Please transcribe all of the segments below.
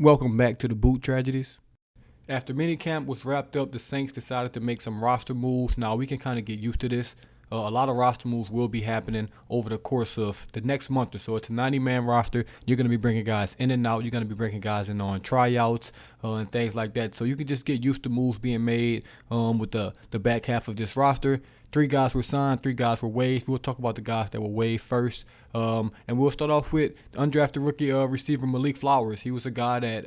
Welcome back to the Boot Tragedies. After MiniCamp was wrapped up, the Saints decided to make some roster moves. Now, we can kind of get used to this. A lot of roster moves will be happening over the course of the next month or so. It's a 90-man roster. You're going to be bringing guys in and out. You're going to be bringing guys in on tryouts and things like that. So you can just get used to moves being made with the back half of this roster. 3 guys were signed, 3 guys were waived. We'll talk about the guys that were waived first. And we'll start off with undrafted rookie receiver Malik Flowers. He was a guy that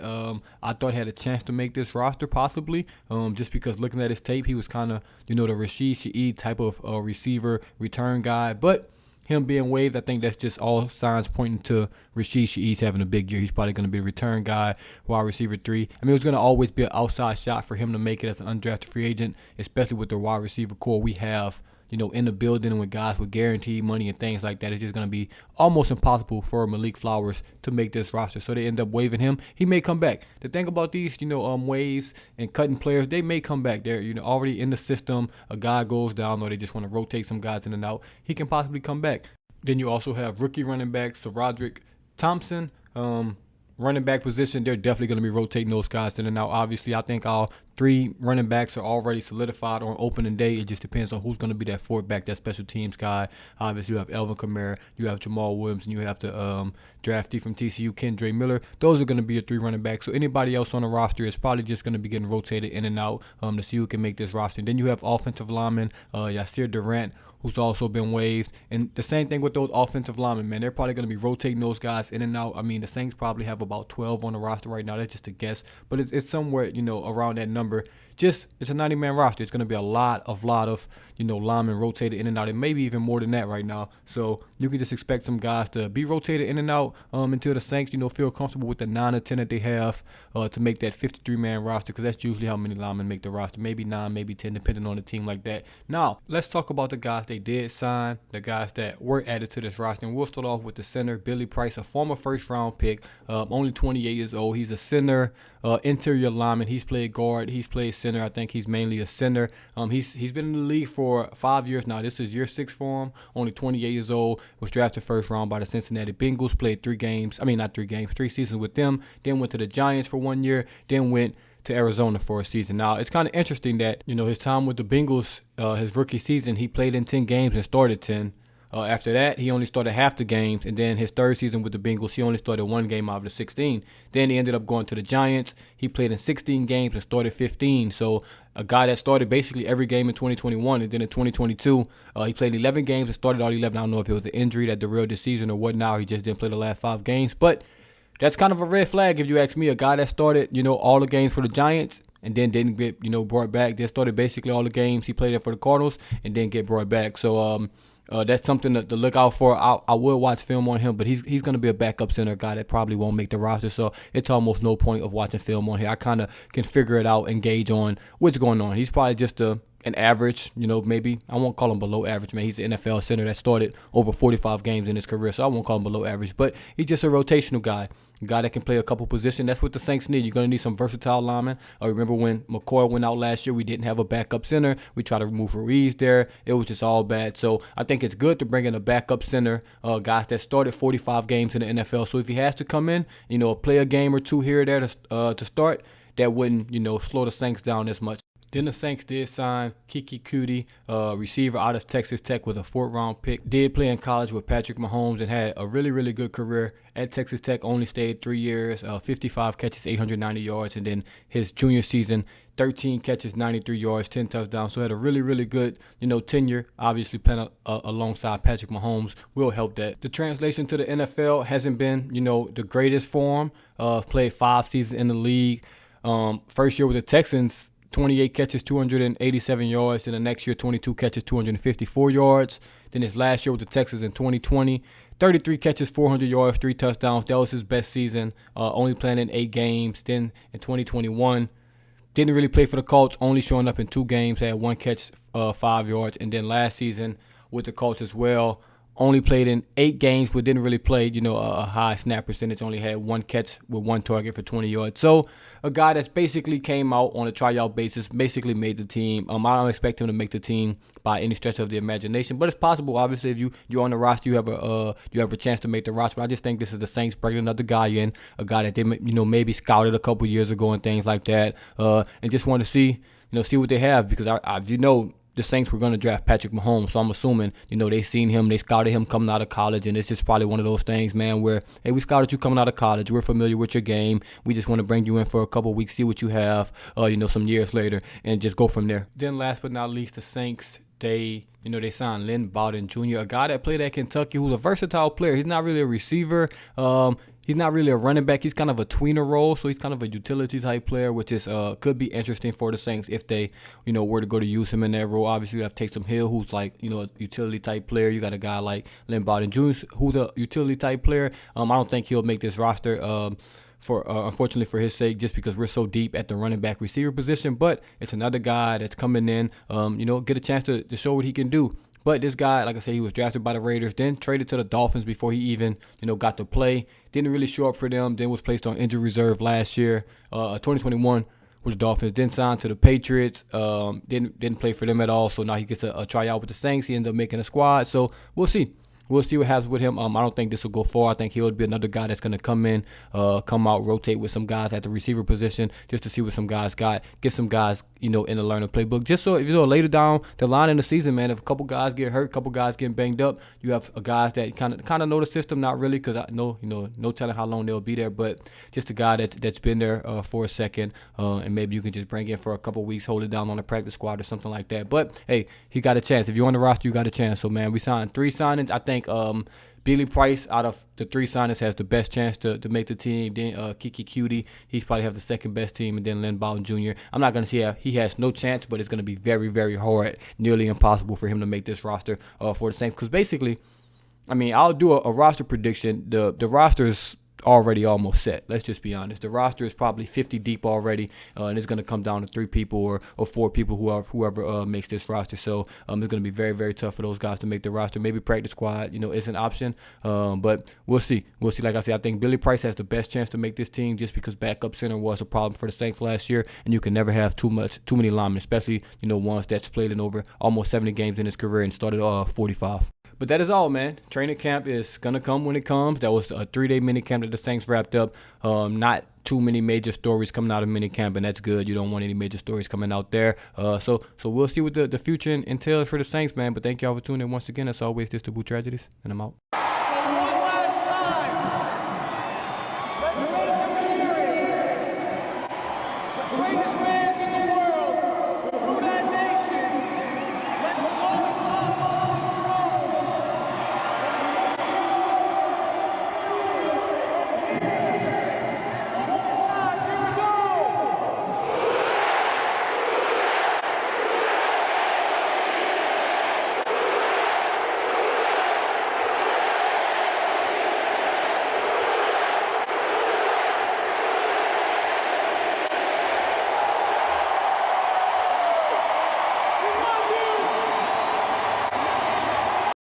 I thought had a chance to make this roster possibly, just because looking at his tape, he was kind of, the Rashid Shaheed type of receiver return guy. But him being waived, I think that's just all signs pointing to Rashid Shaheed's having a big year. He's probably going to be a return guy, wide receiver 3. I mean, it was going to always be an outside shot for him to make it as an undrafted free agent, especially with the wide receiver core we have, in the building with guys with guaranteed money and things like that. It's just going to be almost impossible for Malik Flowers to make this roster. So they end up waiving him. He may come back. The thing about these, waves and cutting players, they may come back. They're, already in the system. A guy goes down or they just want to rotate some guys in and out. He can possibly come back. Then you also have rookie running back SaRodorick Thompson. Running back position, they're definitely going to be rotating those guys in and out. Obviously, I think all 3 running backs are already solidified on opening day. It just depends on who's going to be that fourth back, that special teams guy. Obviously, you have Elvin Kamara, you have Jamal Williams, and you have the draftee from TCU, Kendre Miller. Those are going to be your 3 running backs. So anybody else on the roster is probably just going to be getting rotated in and out to see who can make this roster. And then you have offensive lineman Yasir Durant, who's also been waived. And the same thing with those offensive linemen, man. They're probably going to be rotating those guys in and out. I mean, the Saints probably have about 12 on the roster right now. That's just a guess. But it's somewhere, around that number. It's a 90-man roster. It's going to be a lot of linemen rotated in and out, and maybe even more than that right now. So you can just expect some guys to be rotated in and out until the Saints, feel comfortable with the 9 or 10 that they have to make that 53-man roster, because that's usually how many linemen make the roster. Maybe 9, maybe 10, depending on the team like that. Now, let's talk about the guys they did sign, the guys that were added to this roster. And we'll start off with the center, Billy Price, a former first-round pick, only 28 years old. He's a center, interior lineman. He's played guard. He's played center. I think he's mainly a center. He's been in the league for 5 years now. This is year 6 for him. Only 28 years old. Was drafted first round by the Cincinnati Bengals. Played 3 seasons with them. Then went to the Giants for 1 year. Then went to Arizona for a season. Now, it's kind of interesting that, his time with the Bengals, his rookie season, he played in 10 games and started 10. After that, he only started half the games, and then his third season with the Bengals, he only started 1 game out of the 16. Then he ended up going to the Giants. He played in 16 games and started 15. So a guy that started basically every game in 2021, and then in 2022, he played 11 games and started all 11. I don't know if it was an injury that derailed the season or what now. He just didn't play the last 5 games. But that's kind of a red flag if you ask me. A guy that started, all the games for the Giants and then didn't get, brought back. Then started basically all the games he played for the Cardinals and then get brought back. So, that's something to look out for. I will watch film on him, but he's going to be a backup center guy that probably won't make the roster. So it's almost no point of watching film on here. I kind of can figure it out and gauge on what's going on. He's probably just an average, maybe. I won't call him below average, man. He's an NFL center that started over 45 games in his career, so I won't call him below average. But he's just a rotational guy. A guy that can play a couple positions. That's what the Saints need. You're going to need some versatile linemen. Remember when McCoy went out last year, we didn't have a backup center. We tried to remove Ruiz there. It was just all bad. So I think it's good to bring in a backup center, guys that started 45 games in the NFL. So if he has to come in, play a game or 2 here or there to start, that wouldn't, slow the Saints down as much. Then the Saints did sign Kiki Cudi, receiver out of Texas Tech with a 4th-round pick. Did play in college with Patrick Mahomes and had a really, really good career at Texas Tech. Only stayed 3 years, 55 catches, 890 yards. And then his junior season, 13 catches, 93 yards, 10 touchdowns. So had a really, really good, tenure. Obviously playing alongside Patrick Mahomes will help that. The translation to the NFL hasn't been, the greatest for him. Played 5 seasons in the league. First year with the Texans, 28 catches, 287 yards. Then the next year, 22 catches, 254 yards. Then his last year with the Texans in 2020, 33 catches, 400 yards, 3 touchdowns. That was his best season, only playing in 8 games. Then in 2021, didn't really play for the Colts, only showing up in 2 games, had 1 catch, 5 yards. And then last season with the Colts as well, only played in 8 games, but didn't really play, a high snap percentage. Only had 1 catch with 1 target for 20 yards. So a guy that's basically came out on a tryout basis, basically made the team. I don't expect him to make the team by any stretch of the imagination, but it's possible. Obviously, if you're on the roster, you have a chance to make the roster. But I just think this is the Saints bringing another guy in, a guy that they maybe scouted a couple years ago and things like that, and just want to see what they have, because the Saints were going to draft Patrick Mahomes, so I'm assuming, they seen him, they scouted him coming out of college, and it's just probably one of those things, man, where, hey, we scouted you coming out of college, we're familiar with your game, we just want to bring you in for a couple weeks, see what you have, some years later, and just go from there. Then last but not least, the Saints, they signed Lynn Bowden Jr., a guy that played at Kentucky, who's a versatile player. He's not really a receiver. He's not really a running back. He's kind of a tweener role, so he's kind of a utility type player, which is could be interesting for the Saints if they, were to go to use him in that role. Obviously, you have Taysom Hill, who's like, a utility type player. You got a guy like Lynn Bowden Jr., who's a utility type player. I don't think he'll make this roster. Unfortunately for his sake, just because we're so deep at the running back receiver position. But it's another guy that's coming in, get a chance to show what he can do. But this guy, like I said, he was drafted by the Raiders, then traded to the Dolphins before he even, got to play. Didn't really show up for them, then was placed on injury reserve last year, 2021 with the Dolphins. Then signed to the Patriots, didn't play for them at all. So now he gets a tryout with the Saints. He ended up making a squad. So we'll see. We'll see what happens with him. I don't think this will go far. I think he'll be another guy that's going to come in, come out, rotate with some guys at the receiver position just to see what some guys got, get some guys, in the learner playbook. Just so, later down the line in the season, man, if a couple guys get hurt, a couple guys getting banged up, you have guys that kind of know the system. Not really, because I know, no telling how long they'll be there, but just a guy that's been there for a second, and maybe you can just bring in for a couple weeks, hold it down on the practice squad or something like that. But, hey, he got a chance. If you're on the roster, you got a chance. So, man, we signed 3 signings. I think Billy Price, out of the 3 signings, has the best chance to make the team. Then Kiki Cutie, he's probably have the second best team, and then Lynn Bowden Jr. I'm not going to say he has no chance, but it's going to be very, very hard, nearly impossible for him to make this roster for the Saints. Because basically, I'll do a roster prediction. The roster is already almost set. Let's just be honest. The roster is probably 50 deep already, and it's going to come down to 3 people or 4 people, whoever makes this roster. So it's going to be very, very tough for those guys to make the roster. Maybe practice squad, is an option, but we'll see. We'll see. Like I said, I think Billy Price has the best chance to make this team just because backup center was a problem for the Saints last year, and you can never have too many linemen, especially ones that's played in over almost 70 games in his career and started 45. But that is all, man. Training camp is going to come when it comes. That was a 3-day minicamp that the Saints wrapped up. Not too many major stories coming out of minicamp, and that's good. You don't want any major stories coming out there. So we'll see what the future entails for the Saints, man. But thank y'all for tuning in once again. As always, this is the Boo Tragedies, and I'm out.